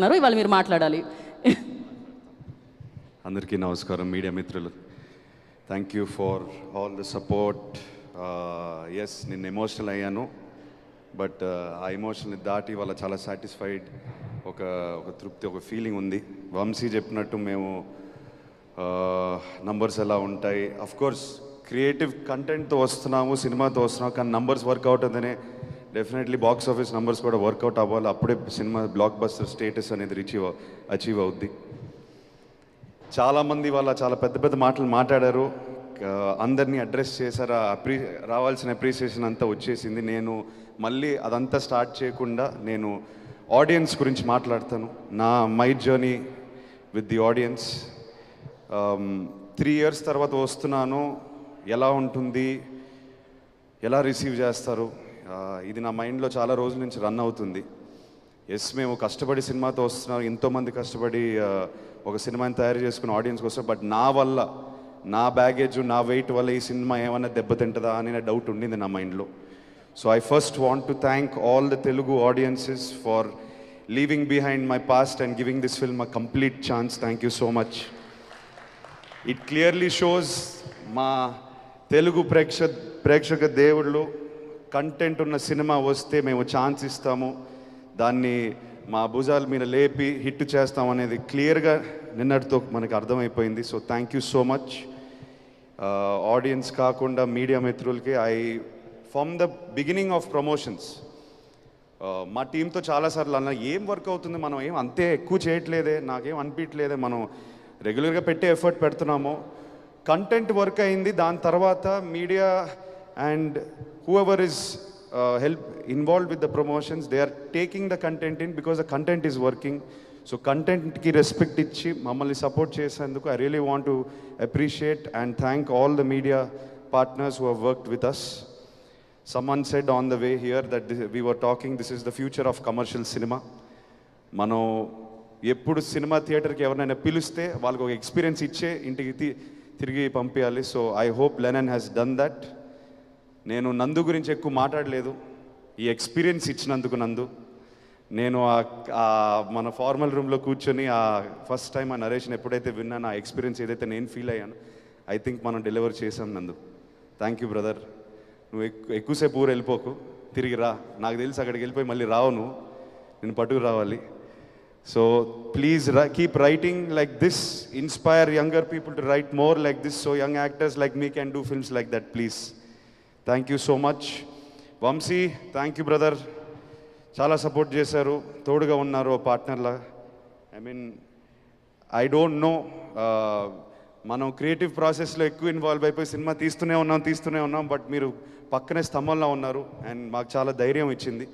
ఇవాళ మీరు మాట్లాడాలి. అందరికీ నమస్కారం, మీడియా మిత్రులు. Thank you for all the support. Yes, నేను ఎమోషనల్ అయ్యాను, బట్ ఆ ఎమోషన్ని దాటి వాళ్ళ చాలా సాటిస్ఫైడ్, ఒక తృప్తి, ఒక ఫీలింగ్ ఉంది. వంశీ చెప్పినట్టు మేము నంబర్స్ ఎలా ఉంటాయి, అఫ్కోర్స్ క్రియేటివ్ కంటెంట్తో వస్తున్నాము, సినిమాతో వస్తున్నాము, కానీ నంబర్స్ వర్కౌట్ అవుతుందనే డెఫినెట్లీ బాక్స్ ఆఫీస్ నంబర్స్ కూడా వర్కౌట్ అవ్వాలి. అప్పుడే సినిమా బ్లాక్ బస్టర్ స్టేటస్ అనేది అచీవ్ అవుద్ది. చాలామంది వాళ్ళ చాలా పెద్ద పెద్ద మాటలు మాట్లాడారు, అందరినీ అడ్రస్ చేశారు, రావాల్సిన అప్రిసియేషన్ అంతా వచ్చేసింది. నేను మళ్ళీ అదంతా స్టార్ట్ చేయకుండా నేను ఆడియన్స్ గురించి మాట్లాడతాను. My journey with the audience. 3 years తర్వాత వస్తున్నాను, ఎలా ఉంటుంది, ఎలా రిసీవ్ చేస్తారు, ఇది నా మైండ్లో చాలా రోజుల నుంచి రన్ అవుతుంది. ఎస్, మేము కష్టపడి సినిమాతో వస్తున్నాం, ఎంతోమంది కష్టపడి ఒక సినిమాని తయారు చేసుకుని ఆడియన్స్కి వస్తాం, బట్ నా వల్ల, నా బ్యాగేజ్, నా వెయిట్ వల్ల ఈ సినిమా ఏమైనా దెబ్బతింటుందా అనే డౌట్ ఉండింది నా మైండ్లో. So I first want to thank all the Telugu audiences for leaving behind my past and giving this film a complete chance. Thank you so much. It clearly shows మా తెలుగు ప్రేక్షక దేవుళ్ళు, కంటెంట్ ఉన్న cinema వస్తే మేము chance ఇస్తాము, దాన్ని మా భుజాల మీద లేపి హిట్ చేస్తాం అనేది క్లియర్గా నిన్నటితో మనకు అర్థమైపోయింది. So thank you so much. Audience కాకుండా మీడియా మిత్రులకి, from the beginning of promotions మా టీంతో చాలాసార్లు అన్న, ఏం వర్క్ అవుతుంది, మనం ఏం అంతే ఎక్కువ చేయట్లేదే, నాకేం అనిపించలేదే, మనం రెగ్యులర్గా పెట్టే ఎఫర్ట్ పెడుతున్నాము, కంటెంట్ వర్క్ అయింది. దాని తర్వాత media and whoever is involved with the promotions, they are taking the content in because the content is working. So content ki respect ichi mammalni support chesanduku I really want to appreciate and thank all the media partners who have worked with us. Someone said on the way here that we were talking, this is the future of commercial cinema. మనం ఎప్పుడు cinema థియేటర్కి ఎవరైనా పిలిస్తే వాళ్ళకి ఒక experience ఇచ్చే ఇంటికి తిరిగి పంపించాలి. So I hope Lennon has done that. నేను నందు గురించి ఎక్కువ మాట్లాడలేదు, ఈ ఎక్స్పీరియన్స్ ఇచ్చినందుకు నందు. నేను మన ఫార్మల్ రూమ్లో కూర్చొని ఫస్ట్ టైం ఆ నరేషన్ ఎప్పుడైతే విన్నాను, ఆ ఎక్స్పీరియన్స్ ఏదైతే నేను ఫీల్ అయ్యాను, ఐ థింక్ మనం డెలివర్ చేసాం నందు. Thank you brother. నువ్వు ఎక్కువసేపు ఊరు వెళ్ళిపోకు, తిరిగి రా. నాకు తెలిసి అక్కడికి వెళ్ళిపోయి మళ్ళీ రావు, నేను పట్టుకు రావాలి. So please keep writing like this, inspire younger people to write more like this, so young actors like me can do films like that, please. Thank you so much. Vamsi, thank you brother, చాలా support చేశారు, తోడుగా ఉన్నారు పార్ట్నర్లా. I don't know, మనం creative ప్రాసెస్లో ఎక్కువ involve అయిపోయి cinema తీస్తూనే ఉన్నాం, బట్ మీరు పక్కనే స్తంభంలో ఉన్నారు అండ్ మాకు చాలా ధైర్యం ఇచ్చింది.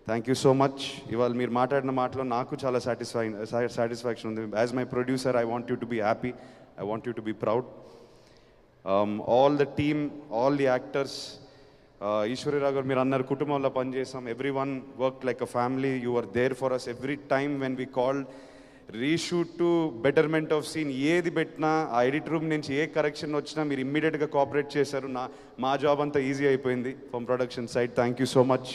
Thank you so much. ఇవాళ మీరు మాట్లాడిన మాటలో నాకు చాలా సాటిస్ఫాక్షన్ ఉంది. As my producer, I want you to be happy, I want you to be proud. All the team, all the actors, Eshwari Rao గారు మీరు అన్నారు కుటుంబంలో పనిచేసాం, every one work like a family. You are there for us every time when we called, reshoot to betterment of scene, ఏది పెట్టినా ఆ edit room నుంచి ఏ correction వచ్చినా మీరు ఇమ్మీడియట్గా కోఆపరేట్ చేశారు. మా జాబ్ అంతా ఈజీ అయిపోయింది from production side. Thank you so much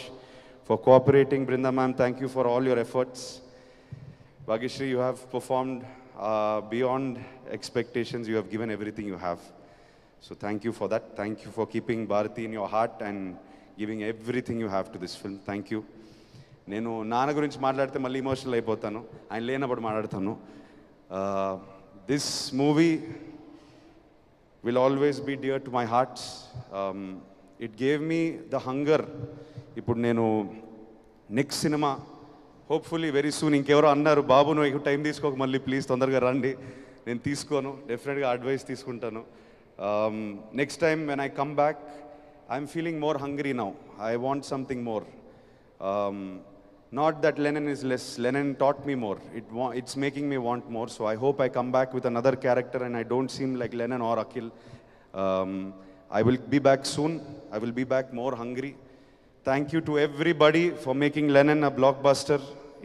for cooperating. Brinda ma'am, thank you for all your efforts. Bhagyashree, you have performed beyond expectations. You have given everything you have. So thank you for that. Thank you for keeping Bharati in your heart and giving everything you have to this film. Thank you. నేను నాన్న గురించి మాట్లాడితే మళ్ళీ emotional అయిపోతాను, ఆయన లేనప్పుడు మాట్లాడతాను. This movie will always be dear to my hearts. It gave me the hunger. ఇప్పుడు నేను next cinema hopefully very soon, ఇంకెవరో అన్నారు బాబు నువ్వు ఎక్కువ టైం తీసుకోక, మళ్ళీ ప్లీజ్ తొందరగా రండి. నేను తీసుకోను, డెఫినెట్గా అడ్వైస్ తీసుకుంటాను. Next time when I come back, I'm feeling more hungry now. I want something more. Not that Lennon is less. Lennon taught me more. It's making me want more. So I hope I come back with another character and I don't seem like Lennon or Akhil. I will be back soon. I will be back more hungry. Thank you to everybody for making Lennon a blockbuster.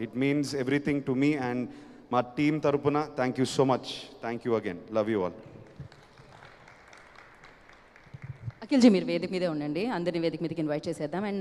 It means everything to me and my team tarupuna. Thank you so much. Thank you again. Love you all. అఖిల్జీ, మీరు వేదిక మీదే ఉండండి, అందరినీ వేదిక మీదకి invite చేసేద్దాం. And